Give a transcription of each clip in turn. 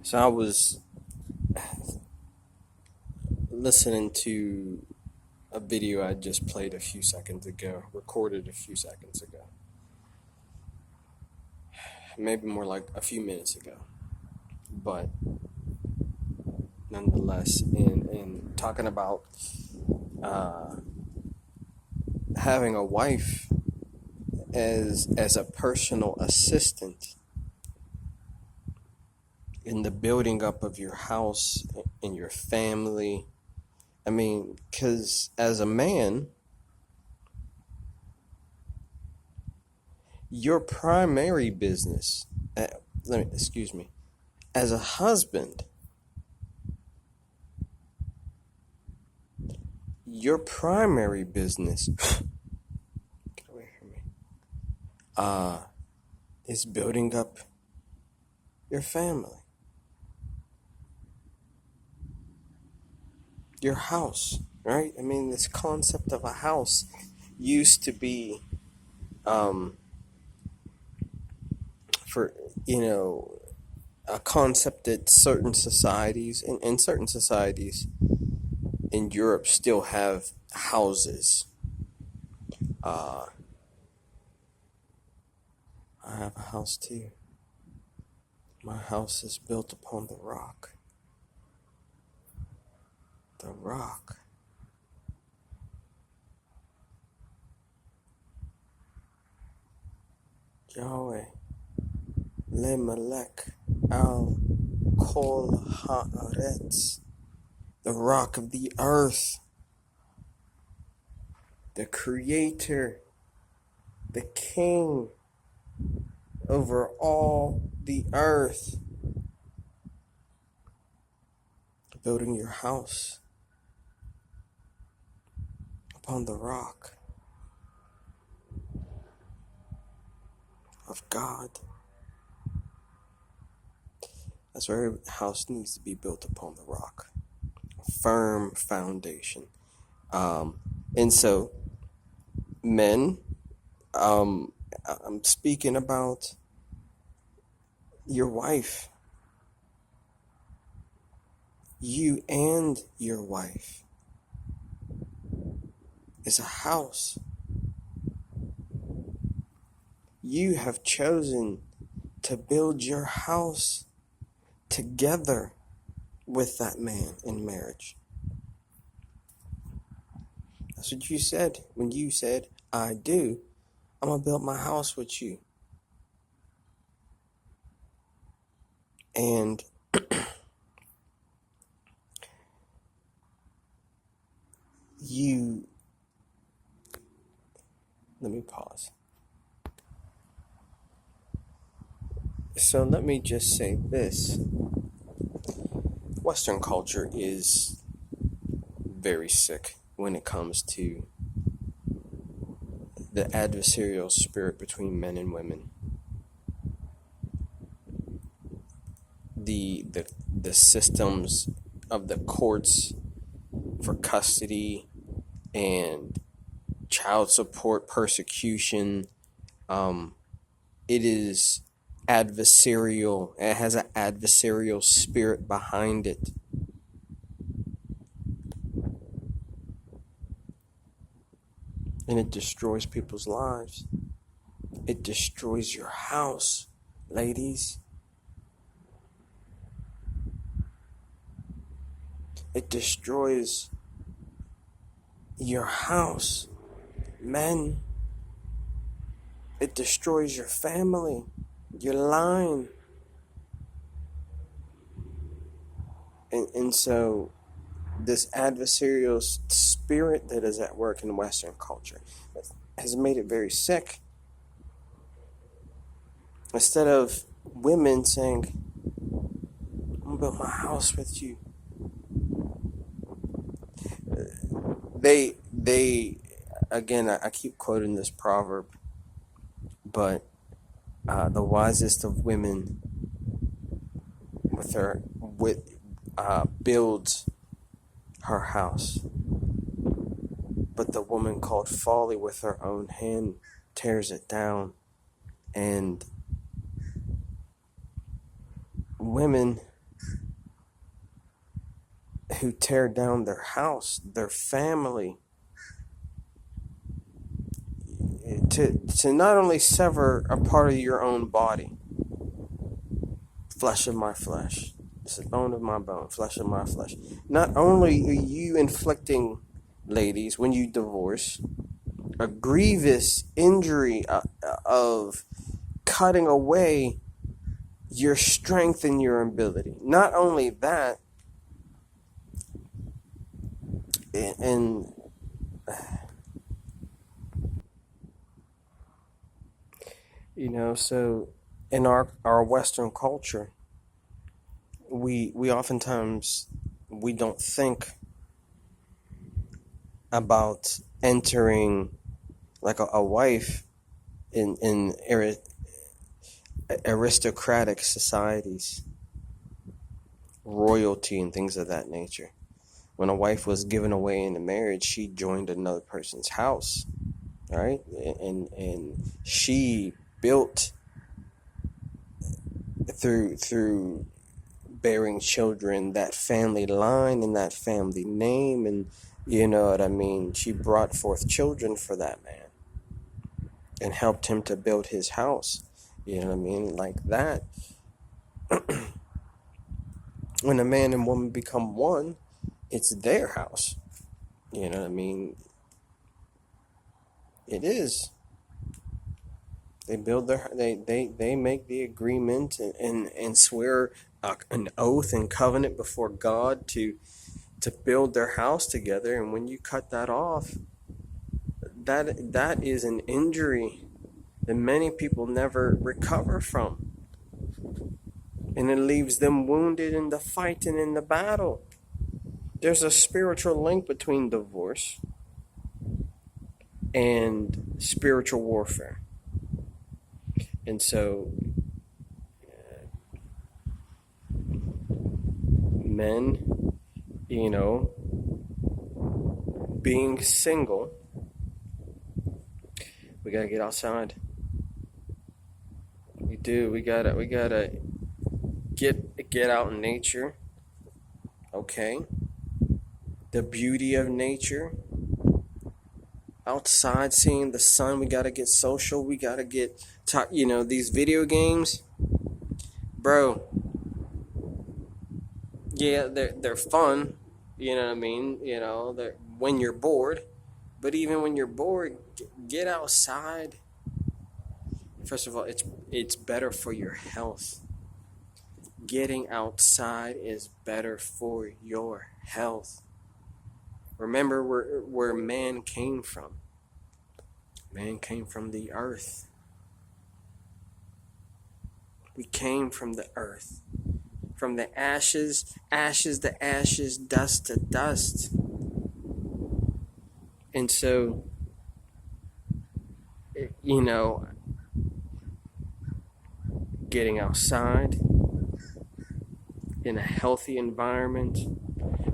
So I was listening to a video I just played a few seconds ago, recorded a few seconds ago, maybe more like a few minutes ago, but nonetheless, in talking about uh, having a wife as a personal assistant in the building up of your house and your family. I mean, because as a man, your primary business, excuse me, as a husband, your primary business, get away from me, is building up your family, your house, right? I mean, this concept of a house used to be, um, for, a concept that certain societies, and certain societies in Europe still have houses. Uh, I have a house too. My house is built upon the rock. The rock. Yahweh. Le Melech Al Kol Haaretz. The rock of the earth. The creator. The king over all the earth. Building your house upon the rock of God. That's where every house needs to be built upon the rock. A firm foundation. And so, men, I'm speaking about your wife. You and your wife is a house. You have chosen to build your house together with that man in marriage. That's what you said when you said, I do. I'm going to build my house with you. And let me pause. So let me just say this. Western culture is very sick when it comes to the adversarial spirit between men and women. The systems of the courts for custody and child support persecution, it is adversarial. It has an adversarial spirit behind it. And it destroys people's lives. It destroys your house, ladies. It destroys your house, men. It destroys your family, your line. And so this adversarial spirit that is at work in Western culture has made it very sick. Instead of women saying, I'm going to build my house with you, they again, I keep quoting this proverb, but the wisest of women builds her house, but the woman called folly with her own hand tears it down. And women who tear down their house, their family, to not only sever a part of your own body, flesh of my flesh, this is bone of my bone, flesh of my flesh. Not only are you inflicting, ladies, when you divorce, a grievous injury of cutting away your strength and your ability. Not only that, and so in our Western culture, we oftentimes we don't think about entering like a wife in aristocratic societies, royalty and things of that nature. When a wife was given away in a marriage, she joined another person's house, right? And she built through bearing children that family line and that family name, and you know what I mean. She brought forth children for that man and helped him to build his house. You know what I mean? Like that. When a man and woman become one, it's their house. You know what I mean? It is. They build they make the agreement and swear an oath and covenant before God to build their house together. And when you cut that off, that is an injury that many people never recover from. And it leaves them wounded in the fight and in the battle. There's a spiritual link between divorce and spiritual warfare. And so, men, being single, we gotta get outside. We do. We gotta get out in nature. Okay. The beauty of nature. Outside, seeing the sun. We gotta get social. We gotta get these video games, bro. Yeah, they're fun. You know what I mean? They're when you're bored. But even when you're bored, get outside. First of all, it's better for your health. Getting outside is better for your health. Remember where man came from. Man came from the earth. We came from the earth. From the ashes to ashes, dust to dust. And so, getting outside in a healthy environment,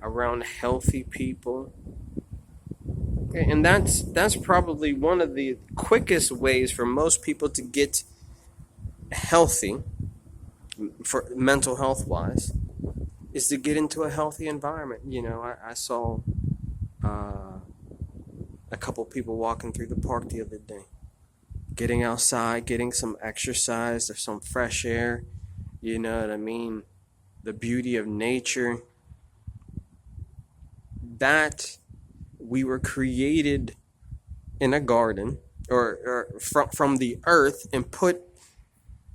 around healthy people. And that's probably one of the quickest ways for most people to get healthy, for mental health wise, is to get into a healthy environment. I saw a couple people walking through the park the other day, getting outside, getting some exercise or some fresh air. You know what I mean? The beauty of nature. That we were created in a garden, or from the earth and put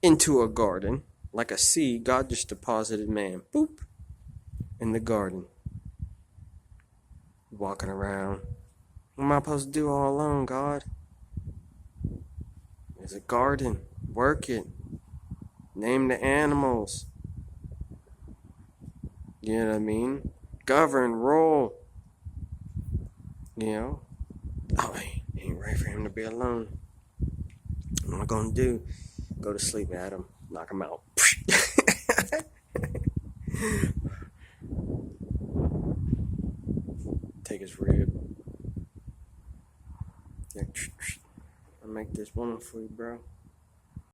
into a garden. Like a seed, God just deposited man, boop, in the garden. Walking around. What am I supposed to do all alone, God? There's a garden. Work it. Name the animals. You know what I mean? Govern, rule. Oh, it ain't right for him to be alone. What am I going to do? Go to sleep, Adam. Knock him out. Take his rib. I'll make this one for you, bro.